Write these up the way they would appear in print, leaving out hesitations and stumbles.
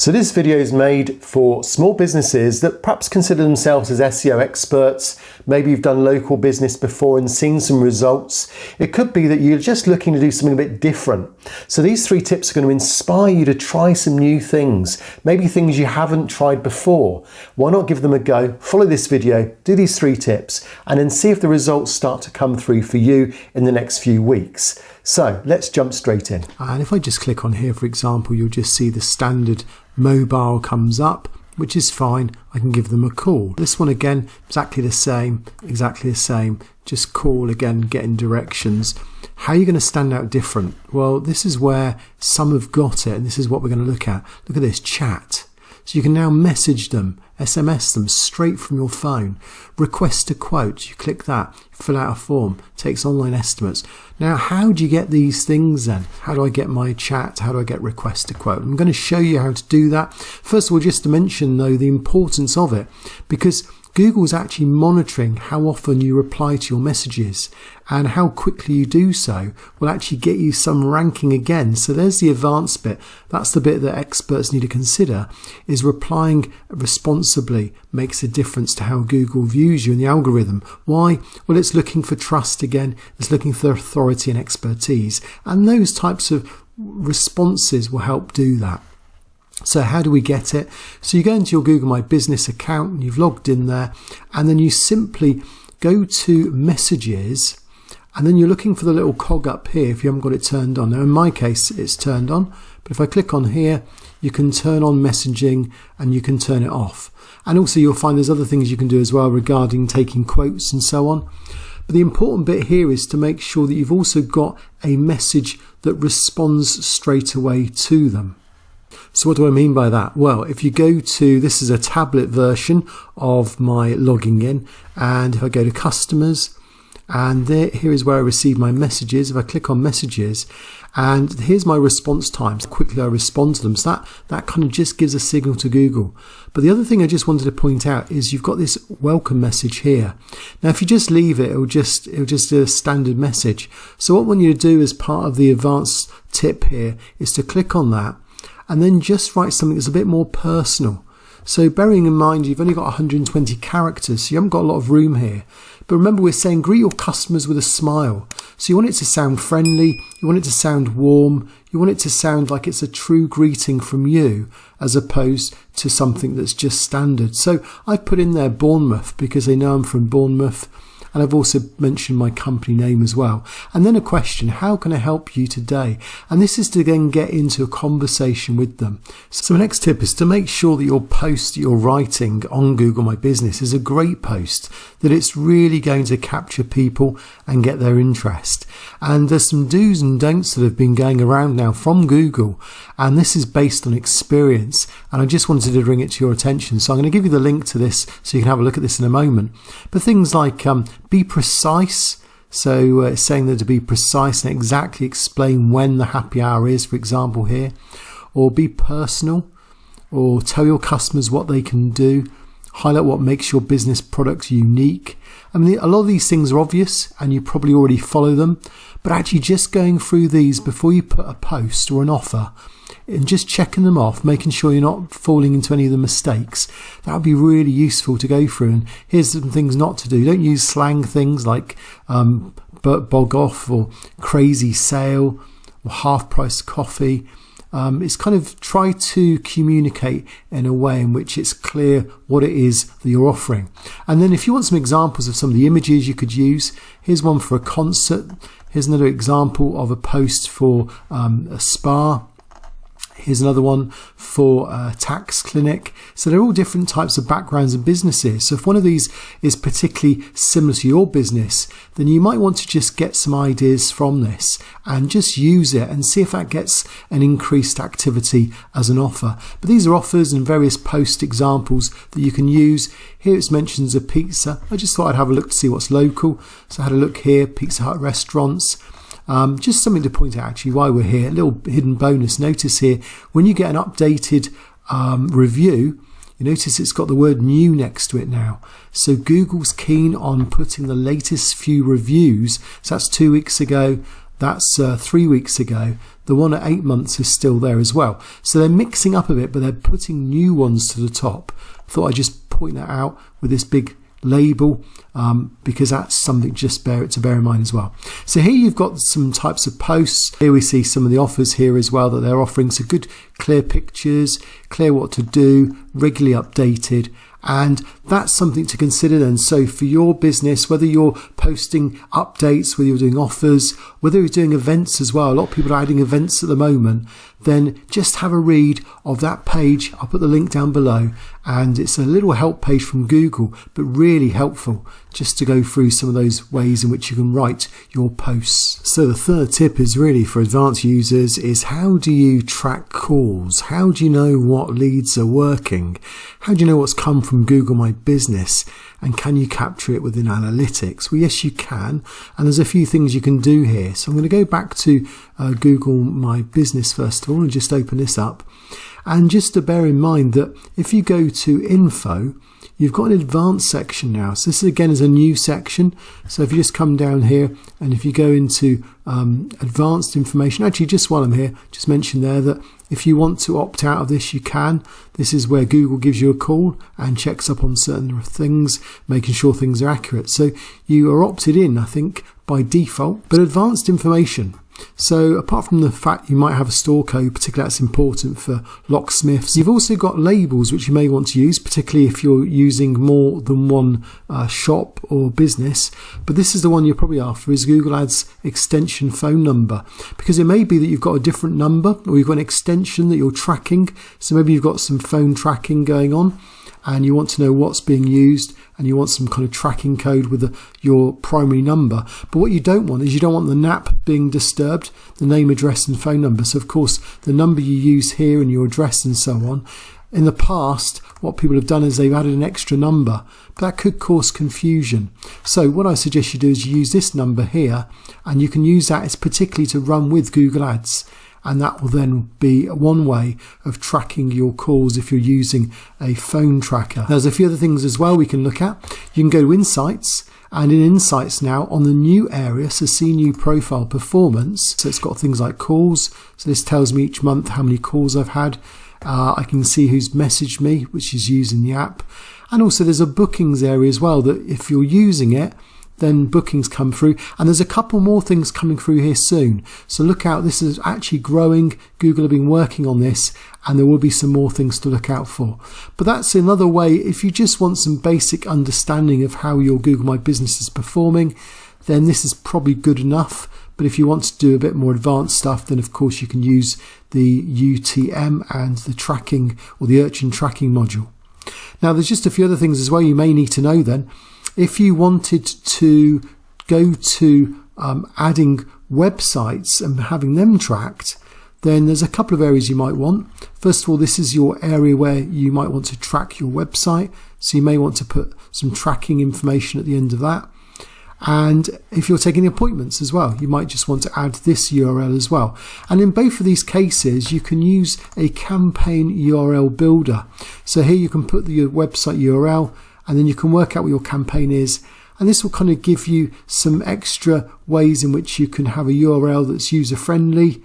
So this video is made for small businesses that perhaps consider themselves as SEO experts. Maybe you've done local business before and seen some results. It could be that you're just looking to do something a bit different. So these 3 tips are going to inspire you to try some new things, maybe things you haven't tried before. Why not give them a go? Follow this video, do these 3 tips, and then see if the results start to come through for you in the next few weeks. So let's jump straight in. And if I just click on here, for example, you'll just see the standard mobile comes up, which is fine. I can give them a call. This one again, exactly the same. Just call again, getting directions. How are you going to stand out different? Well, this is where some have got it, and this is what we're going to look at. Look at this, chat. So you can now message them, SMS them straight from your phone. Request a quote, you click that, fill out a form, takes online estimates. Now, how do you get these things then? How do I get my chat? How do I get request a quote? I'm going to show you how to do that. First of all, just to mention though, the importance of it, because Google's actually monitoring how often you reply to your messages, and how quickly you do so will actually get you some ranking again. So there's the advanced bit. That's the bit that experts need to consider, is replying responsibly makes a difference to how Google views you in the algorithm. Why? Well, it's looking for trust again. It's looking for authority and expertise, and those types of responses will help do that. So how do we get it? So you go into your Google My Business account and you've logged in there, and then you simply go to messages, and then you're looking for the little cog up here if you haven't got it turned on. Now in my case it's turned on, but if I click on here you can turn on messaging and you can turn it off. And also you'll find there's other things you can do as well regarding taking quotes and so on. But the important bit here is to make sure that you've also got a message that responds straight away to them. So what do I mean by that? Well, if you go to, this is a tablet version of my logging in, and if I go to customers, and here is where I receive my messages. If I click on messages, and here's my response times, how quickly I respond to them. So that kind of just gives a signal to Google. But the other thing I just wanted to point out is you've got this welcome message here. Now, if you just leave it, it'll just do a standard message. So what I want you to do as part of the advanced tip here is to click on that, and then just write something that's a bit more personal. So bearing in mind you've only got 120 characters, so you haven't got a lot of room here. But remember, we're saying greet your customers with a smile. So you want it to sound friendly, you want it to sound warm, you want it to sound like it's a true greeting from you, as opposed to something that's just standard. So I've put in there Bournemouth because they know I'm from Bournemouth. And I've also mentioned my company name as well. And then a question, how can I help you today? And this is to then get into a conversation with them. So the next tip is to make sure that your post that you're writing on Google My Business is a great post, that it's really going to capture people and get their interest. And there's some do's and don'ts that have been going around now from Google, and this is based on experience, and I just wanted to bring it to your attention. So I'm going to give you the link to this so you can have a look at this in a moment. But things like be precise. So it's saying that to be precise and exactly explain when the happy hour is, for example here, or be personal, or tell your customers what they can do, highlight what makes your business products unique. I mean, a lot of these things are obvious and you probably already follow them, but actually just going through these before you put a post or an offer and just checking them off, making sure you're not falling into any of the mistakes, that would be really useful to go through. And here's some things not to do. Don't use slang things like bog off or crazy sale or half price coffee. It's kind of try to communicate in a way in which it's clear what it is that you're offering. And then if you want some examples of some of the images you could use, here's one for a concert. Here's another example of a post for a spa. Here's another one for a tax clinic. So they're all different types of backgrounds and businesses. So if one of these is particularly similar to your business, then you might want to just get some ideas from this and just use it and see if that gets an increased activity as an offer. But these are offers and various post examples that you can use. Here it mentions a pizza. I just thought I'd have a look to see what's local. So I had a look here, Pizza Hut restaurants. Just something to point out actually while we're here, a little hidden bonus. Notice here, when you get an updated review, you notice it's got the word new next to it now. So Google's keen on putting the latest few reviews, so that's 2 weeks ago, That's 3 weeks ago. The one at 8 months is still there as well. So they're mixing up a bit, but they're putting new ones to the top. Thought I'd just point that out with this big label, because that's something just to bear in mind as well. So here you've got some types of posts. Here we see some of the offers here as well that they're offering. So good, clear pictures, clear what to do, regularly updated. And that's something to consider then. So for your business, whether you're posting updates, whether you're doing offers, whether you're doing events as well, a lot of people are adding events at the moment, then just have a read of that page. I'll put the link down below, and it's a little help page from Google, but really helpful just to go through some of those ways in which you can write your posts. So the third tip is really for advanced users is how do you track calls? How do you know what leads are working? How do you know what's come from Google My Business? And can you capture it within analytics? Well, yes, you can. And there's a few things you can do here. So I'm going to go back to Google My Business first of all and just open this up. And just to bear in mind that if you go to info, you've got an advanced section now. So this again is a new section. So if you just come down here and if you go into advanced information, actually just while I'm here, just mention there that if you want to opt out of this, you can. This is where Google gives you a call and checks up on certain things, making sure things are accurate. So you are opted in, I think, by default. But advanced information. So apart from the fact you might have a store code, particularly that's important for locksmiths, you've also got labels which you may want to use, particularly if you're using more than one shop or business. But this is the one you're probably after, is Google Ads extension phone number, because it may be that you've got a different number or you've got an extension that you're tracking. So maybe you've got some phone tracking going on and you want to know what's being used and you want some kind of tracking code with your primary number. But what you don't want is you don't want the NAP being disturbed, the name, address and phone number. So of course the number you use here and your address and so on. In the past, what people have done is they've added an extra number, but that could cause confusion. So what I suggest you do is you use this number here, and you can use that as particularly to run with Google Ads. And that will then be one way of tracking your calls if you're using a phone tracker. There's a few other things as well we can look at. You can go to Insights, and in Insights now on the new area, so see new profile performance. So it's got things like calls. So this tells me each month how many calls I've had. I can see who's messaged me, which is using the app. And also there's a bookings area as well, that if you're using it, then bookings come through, and there's a couple more things coming through here soon. So look out, this is actually growing. Google have been working on this, and there will be some more things to look out for. But that's another way, if you just want some basic understanding of how your Google My Business is performing, then this is probably good enough. But if you want to do a bit more advanced stuff, then of course you can use the UTM and the tracking or the Urchin tracking module. Now there's just a few other things as well you may need to know then. If you wanted to go to adding websites and having them tracked, then there's a couple of areas you might want. First of all, this is your area where you might want to track your website. So you may want to put some tracking information at the end of that. And if you're taking appointments as well, you might just want to add this URL as well. And in both of these cases, you can use a campaign URL builder. So here you can put your website URL, and then you can work out what your campaign is. And this will kind of give you some extra ways in which you can have a URL that's user friendly.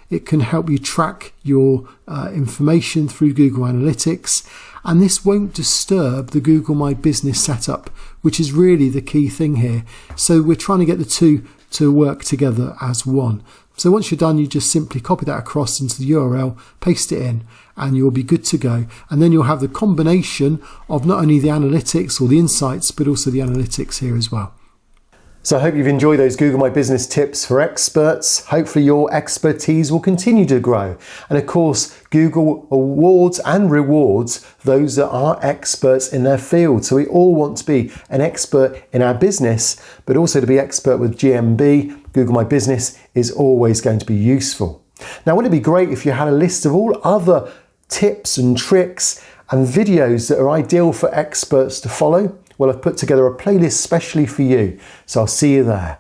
It can help you track your information through Google Analytics. And this won't disturb the Google My Business setup, which is really the key thing here. So we're trying to get the two to work together as one. So once you're done, you just simply copy that across into the URL, paste it in, and you'll be good to go. And then you'll have the combination of not only the analytics or the insights, but also the analytics here as well. So I hope you've enjoyed those Google My Business tips for experts. Hopefully your expertise will continue to grow. And of course, Google awards and rewards those that are experts in their field. So we all want to be an expert in our business, but also to be expert with GMB, Google My Business, is always going to be useful. Now, wouldn't it be great if you had a list of all other tips and tricks and videos that are ideal for experts to follow? Well, I've put together a playlist specially for you, so I'll see you there.